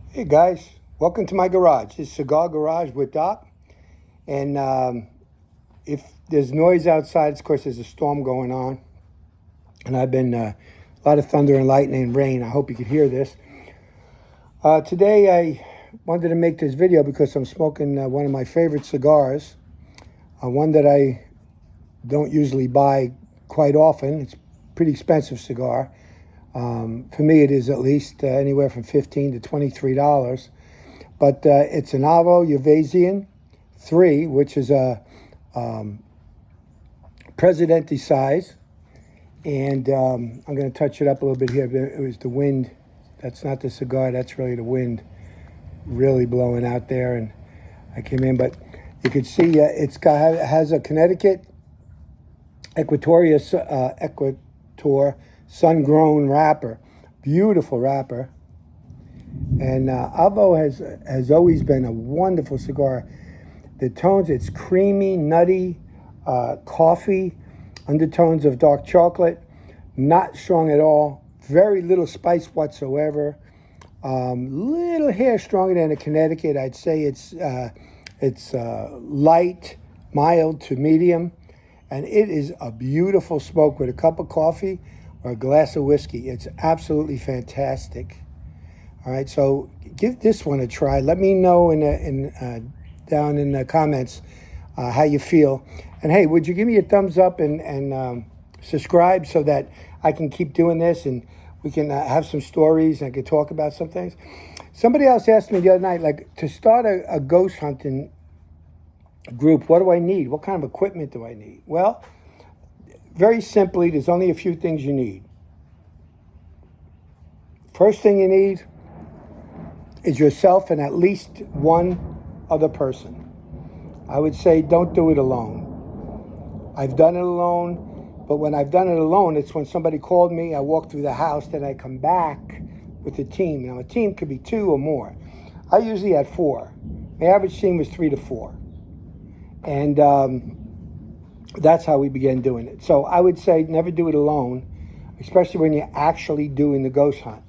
Hey guys, welcome to my garage. It's Cigar Garage with Doc. And if there's noise outside, of course, there's a storm going on. And I've been a lot of thunder and lightning and rain. I hope you could hear this. Today I wanted to make this video because I'm smoking one of my favorite cigars. One that I don't usually buy quite often. It's a pretty expensive cigar. For me, it is at least anywhere from $15 to $23. But it's an Avo Uvasian 3, which is a Presidente size. And I'm going to touch it up a little bit here. It was the wind. That's not the cigar. That's really the wind really blowing out there. And I came in. But you can see it has a Connecticut Equator sun-grown wrapper. Beautiful wrapper. And Avo has always been a wonderful cigar. The tones, it's creamy, nutty, coffee, undertones of dark chocolate, not strong at all, very little spice whatsoever. Little hair stronger than a Connecticut. I'd say it's light, mild to medium, and it is a beautiful smoke with a cup of coffee or a glass of whiskey. It's absolutely fantastic. All right, so give this one a try. Let me know down in the comments how you feel. And hey, would you give me a thumbs up and subscribe so that I can keep doing this and we can have some stories and I can talk about some things. Somebody else asked me the other night, like, to start a ghost hunting group, what do I need? What kind of equipment do I need? Well, very simply, there's only a few things you need. First thing you need is yourself and at least one other person. I would say don't do it alone. I've done it alone, but when I've done it alone, it's when somebody called me, I walk through the house, then I come back with a team. Now, a team could be 2 or more. I usually had 4. My average team was 3 to 4. And that's how we began doing it. So I would say never do it alone, especially when you're actually doing the ghost hunt.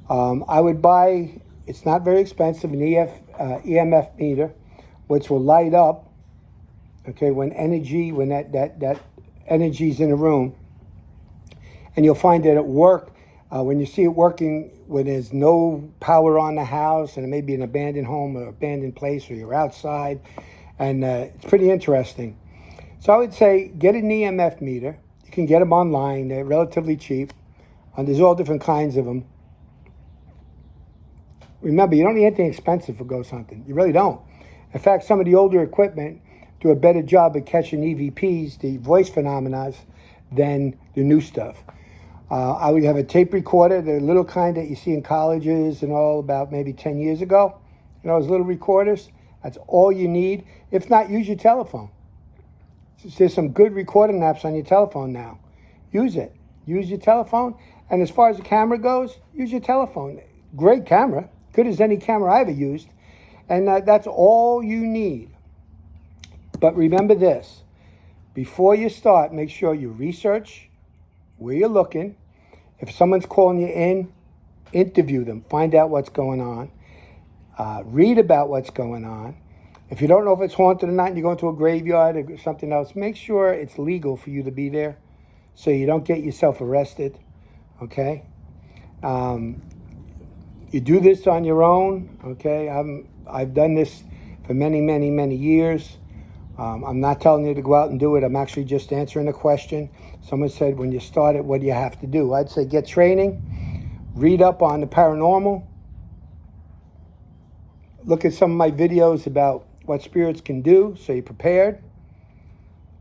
I would buy, it's not very expensive, an EMF meter, which will light up, okay, when that energy's in a room. And you'll find that at work, when you see it working when there's no power on the house, and it may be an abandoned home or abandoned place, or you're outside, and it's pretty interesting. So I would say get an EMF meter. You can get them online. They're relatively cheap. And there's all different kinds of them. Remember, you don't need anything expensive for ghost hunting. You really don't. In fact, some of the older equipment do a better job at catching EVPs, the voice phenomena, than the new stuff. I would have a tape recorder, the little kind that you see in colleges and all, about maybe 10 years ago. You know, those little recorders. That's all you need. If not, use your telephone. There's some good recording apps on your telephone now. Use it. Use your telephone. And as far as the camera goes, use your telephone. Great camera. Good as any camera I ever used. And that's all you need. But remember this. Before you start, make sure you research where you're looking. If someone's calling you in, interview them. Find out what's going on. Read about what's going on. If you don't know if it's haunted or not and you're going to a graveyard or something else, make sure it's legal for you to be there so you don't get yourself arrested, okay? You do this on your own, okay? I've done this for many, many, many years. I'm not telling you to go out and do it. I'm actually just answering a question. Someone said, when you start it, what do you have to do? I'd say get training, read up on the paranormal, look at some of my videos about what spirits can do, so you're prepared.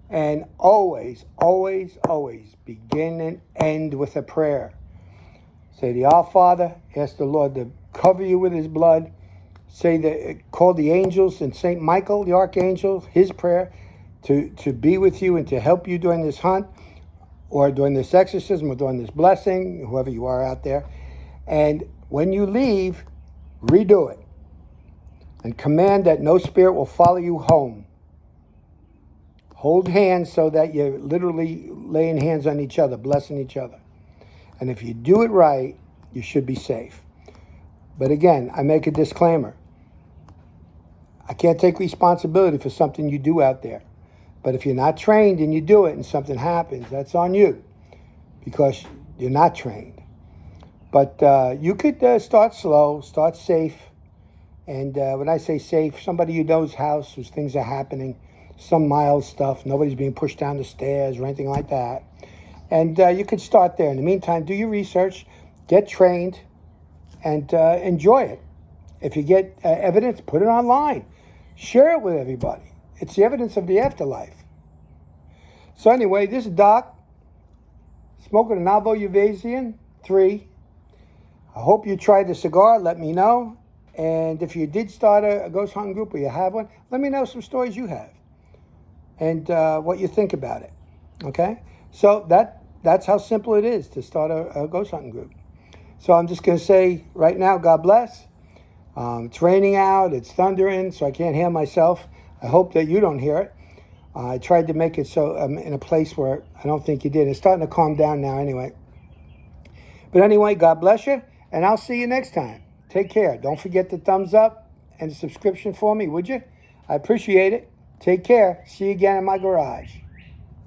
And always, always, always begin and end with a prayer. Say the Our Father, ask the Lord to cover you with his blood. Call the angels and St. Michael, the archangel, his prayer to be with you and to help you during this hunt or during this exorcism or during this blessing, whoever you are out there. And when you leave, redo it. And command that no spirit will follow you home. Hold hands so that you're literally laying hands on each other, blessing each other. And if you do it right, you should be safe. But again, I make a disclaimer. I can't take responsibility for something you do out there. But if you're not trained and you do it and something happens, that's on you because you're not trained. But you could start slow, start safe. And when I say safe, somebody you know's house whose things are happening, some mild stuff, nobody's being pushed down the stairs or anything like that. And you could start there. In the meantime, do your research, get trained, and enjoy it. If you get evidence, put it online. Share it with everybody. It's the evidence of the afterlife. So anyway, this is Doc, smoking a Novo Uvasian 3. I hope you tried the cigar. Let me know. And if you did start a ghost hunting group or you have one, let me know some stories you have and what you think about it. Okay? So that's how simple it is to start a ghost hunting group. So I'm just going to say right now, God bless. It's raining out. It's thundering, so I can't hear myself. I hope that you don't hear it. I tried to make it so I'm in a place where I don't think you did. It's starting to calm down now anyway. But anyway, God bless you, and I'll see you next time. Take care. Don't forget the thumbs up and the subscription for me, would you? I appreciate it. Take care. See you again in my garage.